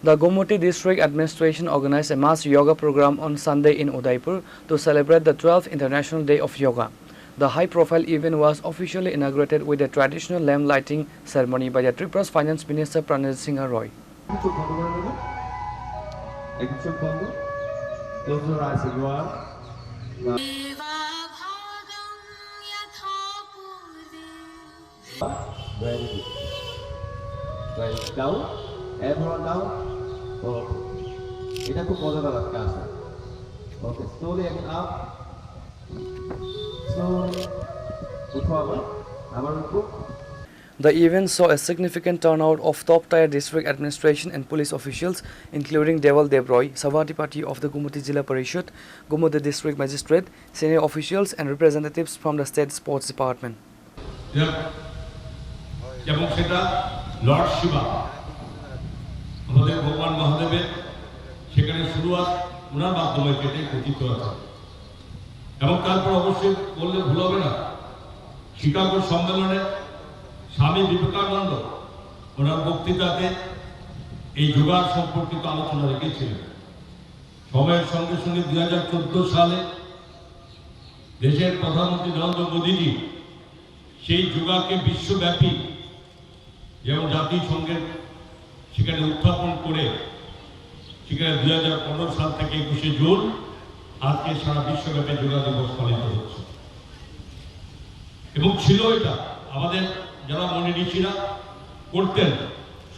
The Gomoti District Administration organized a mass yoga program on Sunday in Udaipur to celebrate the 12th International Day of Yoga. The high-profile event was officially inaugurated with a traditional lamp lighting ceremony by the Tripura's Finance Minister Pranit Singh Roy. Close your eyes if you are. Very good. Right, down. Everyone down. Okay. It's a good model. Okay, slowly again up. Slowly. Good forward. The event saw a significant turnout of top-tier district administration and police officials, including Deval Devroy, Savatipati of the Gomoti Jilla Parishad, Gomoti District Magistrate, senior officials and representatives from the State Sports Department. Lord Shiva, আমাদের ভগবান মহাদেবের সেখানে শুরুয়াত ওনার মাধ্যমে কেটে কথিত আছে এবং তারপর অবশ্যই বললে ভুল হবে না শিকাগো সম্মেলনে স্বামী বিবেকানন্দ ওনার বক্তৃতাতে এই যোগার সম্পর্কিত আলোচনা রেখেছিলেন সময়ের সঙ্গে সঙ্গে 2014 সালে দেশের প্রধানমন্ত্রী নরেন্দ্র মোদীজি সেই যোগাকে বিশ্বব্যাপী যেমন জাতিসংঘের সেখানে উত্থাপন করে সেখানে 2015 সাল থেকে 21 জুন আজকে সারা বিশ্বব্যাপী যোগা দিবস পালিত হচ্ছে এবং ছিল এটা আমাদের যারা মনি ঋষিরা করতেন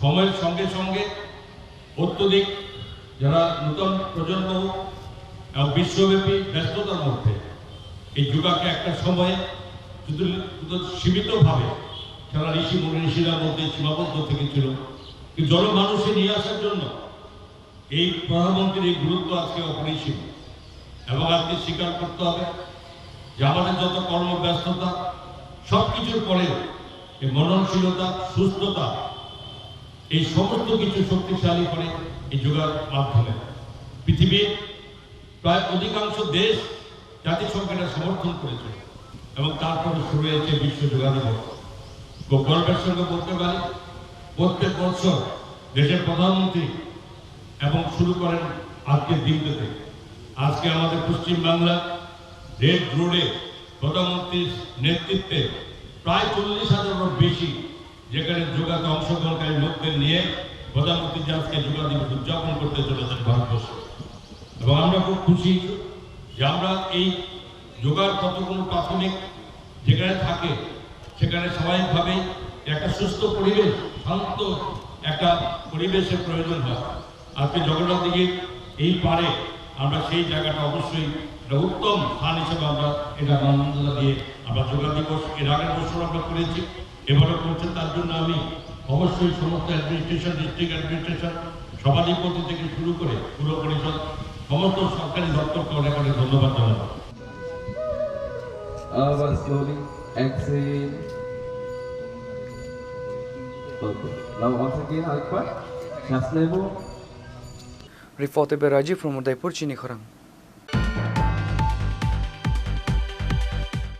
সময়ের সঙ্গে সঙ্গে অত্যধিক যারা নতুন প্রজন্ম এবং বিশ্বব্যাপী ব্যস্ততার মধ্যে এই যোগাকে একটা সময়ে শুধু সীমিতভাবে সারা ঋষি মনি ঋষিরা মধ্যে সীমাবদ্ধ থেকেছিল কিন্তু জনমানুষে নিয়ে আসার জন্য এই প্রধানমন্ত্রীর এই গুরুত্ব আজকে অপরিসীম এবং আজকে স্বীকার করতে হবে যে আমাদের যত কর্মব্যস্ততা সবকিছুর পরেও এই মননশীলতা সুস্থতা এই সমস্ত কিছু শক্তিশালী করে এই যোগার মাধ্যমে পৃথিবীর প্রায় অধিকাংশ দেশ জাতিসংঘের সমর্থন করেছে এবং তারপরে শুরু হয়েছে বিশ্ব যোগা দিবস খুব গর্বের সঙ্গে বলতে পারি প্রত্যেক বছর দেশের প্রধানমন্ত্রী এবং শুরু করেন আজকের দিনটাতে আজকে আমাদের পশ্চিমবাংলা রেড রোডে প্রধানমন্ত্রীর নেতৃত্বে প্রায় 40,000-এরও বেশি যেখানে যোগাতে অংশগ্রহণকারী লোকদের নিয়ে প্রধানমন্ত্রী আজকে যোগা দিবস উদযাপন করতে চলেছেন ভারতবর্ষে এবং আমরা খুব খুশি যে আমরা এই যোগার কতগুলো প্রাথমিক যেখানে থাকে সেখানে স্বাভাবিকভাবেই একটা সুস্থ পরিবেশ শান্ত একটা পরিবেশের প্রয়োজন হয় আজকে জগন্নাথ দিঘির এই পারে আমরা সেই জায়গাটা অবশ্যই একটা উত্তম স্থান হিসেবে আমরা এটা মান্যতা দিয়ে আমরা যোগা দিবস এর আগের বছর আমরা করেছি এবারও করছে তার জন্য আমি অবশ্যই সমস্ত অ্যাডমিনিস্ট্রেশন ডিস্ট্রিক্ট অ্যাডমিনিস্ট্রেশন সভাধিপতি থেকে শুরু করে পুরো পরিষদ সমস্ত সরকারি দপ্তরকে অনেক অনেক ধন্যবাদ জানাবো Slowly exhale. Okay. Now once again, Alpha. Just level. Reported by Rajiv from Udaipur, Chini Khorang.